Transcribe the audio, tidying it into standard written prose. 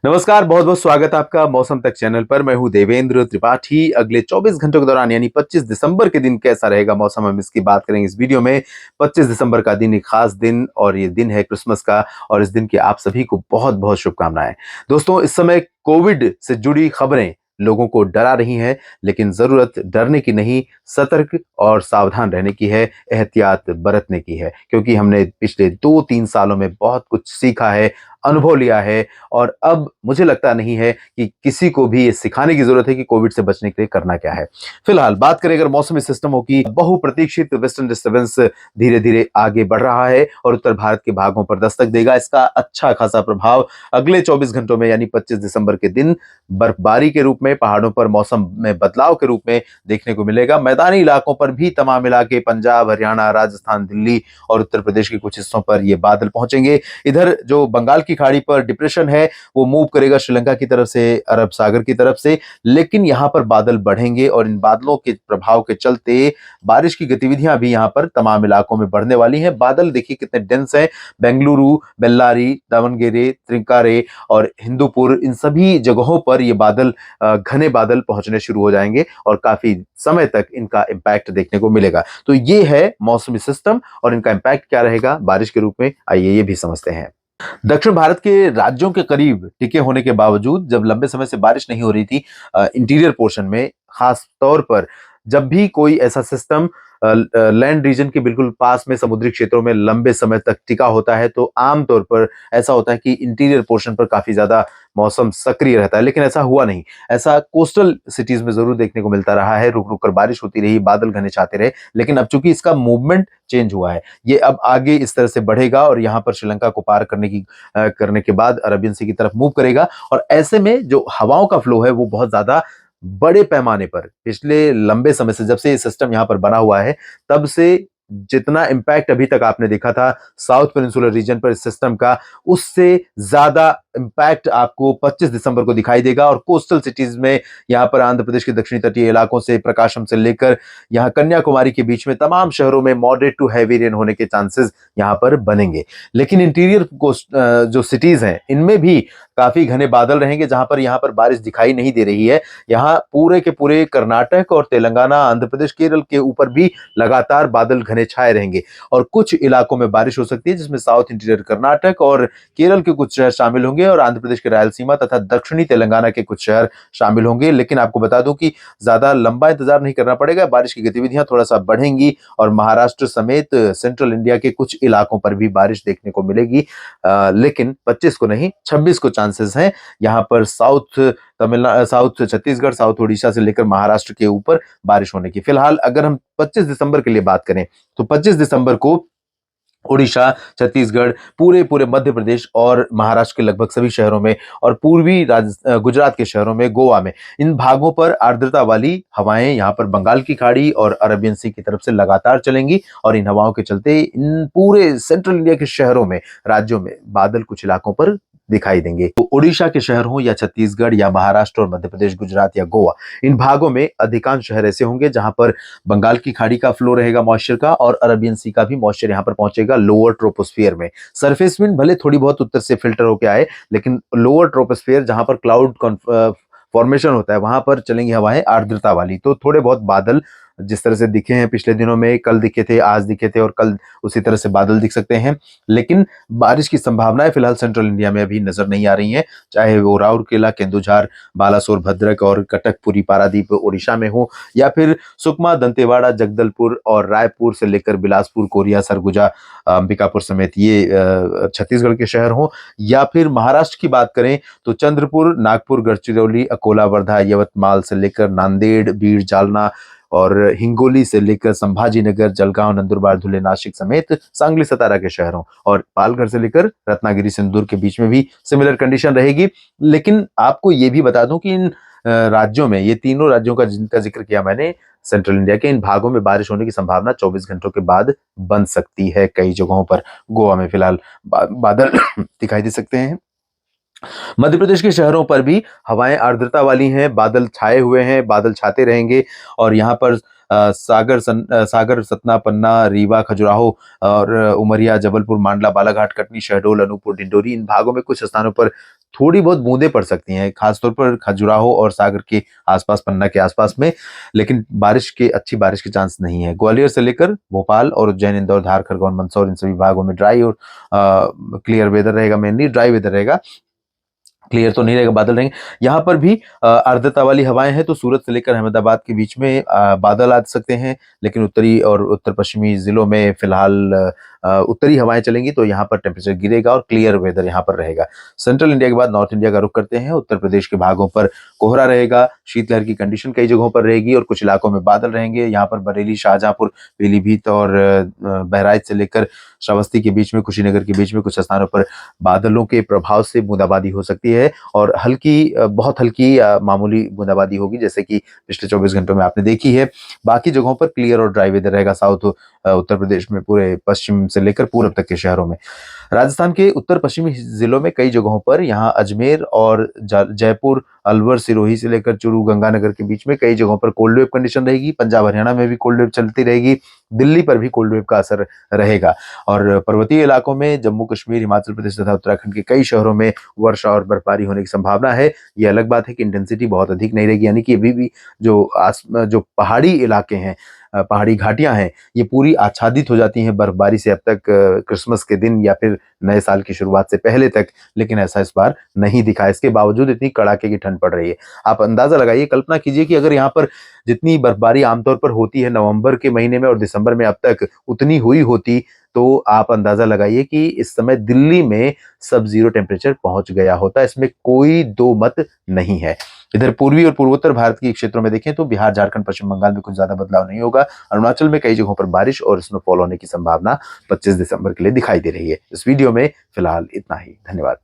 नमस्कार, बहुत बहुत स्वागत है आपका मौसम तक चैनल पर। मैं हूं देवेंद्र त्रिपाठी। अगले 24 घंटों के दौरान यानी 25 दिसंबर के दिन कैसा रहेगा मौसम, हम इसकी बात करेंगे इस वीडियो में। 25 दिसंबर का दिन एक खास दिन और ये दिन है क्रिसमस का, और इस दिन की आप सभी को बहुत बहुत शुभकामनाएं। दोस्तों, इस समय कोविड से जुड़ी खबरें लोगों को डरा रही हैं, लेकिन जरूरत डरने की नहीं, सतर्क और सावधान रहने की है, एहतियात बरतने की है, क्योंकि हमने पिछले 2-3 सालों में बहुत कुछ सीखा है, अनुभव लिया है। और अब मुझे लगता नहीं है कि किसी को भी ये सिखाने की जरूरत है कि कोविड से बचने के लिए करना क्या है। फिलहाल बात करें अगर मौसमी सिस्टमों की, बहुप्रतीक्षित वेस्टर्न डिस्टर्बेंस धीरे धीरे आगे बढ़ रहा है और उत्तर भारत के भागों पर दस्तक देगा। इसका अच्छा खासा प्रभाव अगले 24 घंटों में यानी 25 दिसंबर के दिन बर्फबारी के रूप में, पहाड़ों पर मौसम में बदलाव के रूप में देखने को मिलेगा। मैदानी इलाकों पर भी तमाम इलाके, पंजाब, हरियाणा, राजस्थान, दिल्ली और उत्तर प्रदेश के कुछ हिस्सों पर ये बादल पहुंचेंगे। इधर जो बंगाल की खाड़ी पर डिप्रेशन है वो मूव करेगा श्रीलंका की तरफ से, अरब सागर की तरफ से, लेकिन यहां पर बादल बढ़ेंगे और इन बादलों के प्रभाव के चलते बारिश की गतिविधियां भी यहां पर तमाम इलाकों में बढ़ने वाली हैं। बादल देखिए कितने डेंस हैं। बेंगलुरु, बेल्लारी, दावणगेरे, त्रिंकारे और हिंदूपुर, इन सभी जगहों पर ये बादल, घने बादल पहुंचने शुरू हो जाएंगे और काफी समय तक इनका इंपैक्ट देखने को मिलेगा। तो ये है मौसमी सिस्टम और इनका इंपैक्ट क्या रहेगा बारिश के रूप में, आइए ये भी समझते हैं। दक्षिण भारत के राज्यों के करीब टिके होने के बावजूद जब लंबे समय से बारिश नहीं हो रही थी, इंटीरियर पोर्शन में खास तौर पर, जब भी कोई ऐसा सिस्टम लैंड रीजन के बिल्कुल पास में समुद्री क्षेत्रों में लंबे समय तक टिका होता है, तो आमतौर पर ऐसा होता है कि इंटीरियर पोर्शन पर काफी ज्यादा मौसम सक्रिय रहता है, लेकिन ऐसा हुआ नहीं। ऐसा कोस्टल सिटीज में जरूर देखने को मिलता रहा है, रुक रुक कर बारिश होती रही, बादल घने छाते रहे, लेकिन अब चूंकि इसका मूवमेंट चेंज हुआ है, ये अब आगे इस तरह से बढ़ेगा और यहाँ पर श्रीलंका को पार करने के बाद अरबियन सी की तरफ मूव करेगा। और ऐसे में जो हवाओं का फ्लो है वो बहुत ज्यादा बड़े पैमाने पर, पिछले लंबे समय से जब से ये सिस्टम यहाँ पर बना हुआ है, तब से जितना इंपैक्ट अभी तक आपने देखा था साउथ पेनिनसुलर रीजन पर इस सिस्टम का, उससे ज्यादा इंपैक्ट आपको 25 दिसंबर को दिखाई देगा। और कोस्टल सिटीज में, यहाँ पर आंध्र प्रदेश के दक्षिणी तटीय इलाकों से प्रकाशम से लेकर यहाँ कन्याकुमारी के बीच में तमाम शहरों में मॉडरेट टू हैवी रेन होने के चांसेस यहाँ पर बनेंगे। लेकिन इंटीरियर कोस्ट जो सिटीज हैं, इनमें भी काफी घने बादल रहेंगे, जहां पर यहाँ पर बारिश दिखाई नहीं दे रही है। यहाँ पूरे के पूरे कर्नाटक और तेलंगाना, आंध्र प्रदेश, केरल के ऊपर भी लगातार बादल घने छाए रहेंगे और कुछ इलाकों में बारिश हो सकती है, जिसमें साउथ इंटीरियर कर्नाटक और केरल के कुछ शहर शामिल होंगे और आंध्र प्रदेश के रायलसीमा तथा दक्षिणी तेलंगाना के कुछ शहर शामिल होंगे। लेकिन आपको बता दूं कि ज्यादा लंबा इंतजार नहीं करना पड़ेगा, बारिश की गतिविधियां थोड़ा सा बढ़ेंगी और महाराष्ट्र समेत सेंट्रल इंडिया के कुछ इलाकों पर भी बारिश देखने को मिलेगी। लेकिन 25 को नहीं, 26 को चांसेस हैं यहाँ पर south Tamil Nadu, south Chhattisgarh, south Orissa से लेकर महाराष्ट्र के ऊपर बारिश होने की। फिलहाल अगर हम 25 दिसंबर के लिए बात करें, तो 25 दिसंबर को उड़ीसा, छत्तीसगढ़, पूरे पूरे मध्य प्रदेश और महाराष्ट्र के लगभग सभी शहरों में और पूर्वी गुजरात के शहरों में, गोवा में, इन भागों पर आर्द्रता वाली हवाएं यहाँ पर बंगाल की खाड़ी और अरबियन सी की तरफ से लगातार चलेंगी और इन हवाओं के चलते इन पूरे सेंट्रल इंडिया के शहरों में, राज्यों में बादल कुछ इलाकों पर दिखाई देंगे। तो उड़ीसा के शहर हो या छत्तीसगढ़ या महाराष्ट्र और मध्य प्रदेश, गुजरात या गोवा, इन भागों में अधिकांश शहर ऐसे होंगे जहां पर बंगाल की खाड़ी का फ्लो रहेगा मॉइस्चर का, और अरबियन सी का भी मॉइस्चर यहां पर पहुंचेगा लोअर ट्रोपोस्फियर में। सरफेस विंड भले थोड़ी बहुत उत्तर से फिल्टर होकर आए, लेकिन लोअर ट्रोपोस्फियर जहां पर क्लाउड फॉर्मेशन होता है, वहां पर चलेंगी हवाएं आर्द्रता वाली। तो थोड़े बहुत बादल जिस तरह से दिखे हैं पिछले दिनों में, कल दिखे थे, आज दिखे थे और कल उसी तरह से बादल दिख सकते हैं, लेकिन बारिश की संभावनाएं फिलहाल सेंट्रल इंडिया में अभी नजर नहीं आ रही हैं, चाहे वो राउरकेला, केंदुझार, बालासोर, भद्रक और कटकपुरी, पारादीप उड़ीसा में हो, या फिर सुकमा, दंतेवाड़ा, जगदलपुर और रायपुर से लेकर बिलासपुर, कोरिया, सरगुजा, अंबिकापुर समेत ये छत्तीसगढ़ के शहर हों, या फिर महाराष्ट्र की बात करें तो चंद्रपुर, नागपुर, गढ़चिरौली, अकोला, वर्धा, यवतमाल से लेकर नांदेड़, बीड़, जालना और हिंगोली से लेकर संभाजीनगर, जलगांव, नंदुरबार, धुले, नासिक समेत सांगली, सतारा के शहरों और पालघर से लेकर रत्नागिरी, सिंदूर के बीच में भी सिमिलर कंडीशन रहेगी। लेकिन आपको ये भी बता दूं कि इन राज्यों में, ये तीनों राज्यों का जिनका जिक्र किया मैंने, सेंट्रल इंडिया के इन भागों में बारिश होने की संभावना 24 घंटों के बाद बन सकती है। कई जगहों पर, गोवा में फिलहाल बादल दिखाई दे सकते हैं। मध्य प्रदेश के शहरों पर भी हवाएं आर्द्रता वाली हैं, बादल छाए हुए हैं, बादल छाते रहेंगे और यहाँ पर सागर, सतना, पन्ना, रीवा, खजुराहो और उमरिया, जबलपुर, मांडला, बालाघाट, कटनी, शहडोल, अनूपपुर, डिंडोरी, इन भागों में कुछ स्थानों पर थोड़ी बहुत बूंदें पड़ सकती हैं, खासतौर पर खजुराहो और सागर के आसपास, पन्ना के आसपास में। लेकिन अच्छी बारिश के चांस नहीं है। ग्वालियर से लेकर भोपाल और उज्जैन, इंदौर, धार, खरगोन, मंदसौर, इन सभी भागों में ड्राई और क्लियर वेदर रहेगा, मेनली ड्राई वेदर रहेगा। क्लियर तो नहीं रहेगा, बादल रहेंगे। यहाँ पर भी आर्द्रता वाली हवाएं हैं, तो सूरत से लेकर अहमदाबाद के बीच में बादल आ सकते हैं, लेकिन उत्तरी और उत्तर पश्चिमी जिलों में फिलहाल उत्तरी हवाएं चलेंगी, तो यहाँ पर टेम्परेचर गिरेगा और क्लियर वेदर यहाँ पर रहेगा। सेंट्रल इंडिया के बाद नॉर्थ इंडिया का रुख करते हैं। उत्तर प्रदेश के भागों पर कोहरा रहेगा, शीतलहर की कंडीशन कई जगहों पर रहेगी और कुछ इलाकों में बादल रहेंगे। यहाँ पर बरेली, शाहजहांपुर, पीलीभीत और बहराइच से लेकर श्रावस्ती के बीच में, कुशीनगर के बीच में कुछ स्थानों पर बादलों के प्रभाव से बूंदाबांदी हो सकती है और बहुत हल्की मामूली बूंदाबांदी होगी, जैसे कि पिछले 24 घंटों में आपने देखी है। बाकी जगहों पर क्लियर और ड्राई वेदर रहेगा, उत्तर प्रदेश में पूरे पश्चिम से लेकर पूरब तक के शहरों में। राजस्थान के उत्तर पश्चिमी जिलों में कई जगहों पर, यहाँ अजमेर और जयपुर, अलवर, सिरोही से लेकर चूरू, गंगानगर के बीच में कई जगहों पर कोल्ड वेव कंडीशन रहेगी। पंजाब, हरियाणा में भी कोल्ड वेव चलती रहेगी। दिल्ली पर भी कोल्ड वेव का असर रहेगा और पर्वतीय इलाकों में जम्मू कश्मीर, हिमाचल प्रदेश तथा उत्तराखंड के कई शहरों में वर्षा और बर्फबारी होने की संभावना है। ये अलग बात है कि इंटेंसिटी बहुत अधिक नहीं रहेगी, यानी कि अभी भी जो पहाड़ी इलाके हैं, पहाड़ी घाटियां हैं, ये पूरी आच्छादित हो जाती हैं बर्फबारी से अब तक, क्रिसमस के दिन या फिर नए साल की शुरुआत से पहले तक। लेकिन ऐसा इस बार नहीं दिखा, इसके बावजूद इतनी कड़ाके की ठंड पड़ रही है। आप अंदाजा लगाइए, कल्पना कीजिए कि अगर यहाँ पर जितनी बर्फबारी आमतौर पर होती है नवंबर के महीने में और दिसंबर में अब तक उतनी हुई होती, तो आप अंदाजा लगाइए कि इस समय दिल्ली में सब जीरो टेम्परेचर पहुंच गया होता। इसमें कोई दो मत नहीं है। इधर पूर्वी और पूर्वोत्तर भारत के क्षेत्रों में देखें तो बिहार, झारखंड, पश्चिम बंगाल में कुछ ज्यादा बदलाव नहीं होगा। अरुणाचल में कई जगहों पर बारिश और स्नोफॉल होने की संभावना 25 दिसंबर के लिए दिखाई दे रही है। इस वीडियो में फिलहाल इतना ही। धन्यवाद।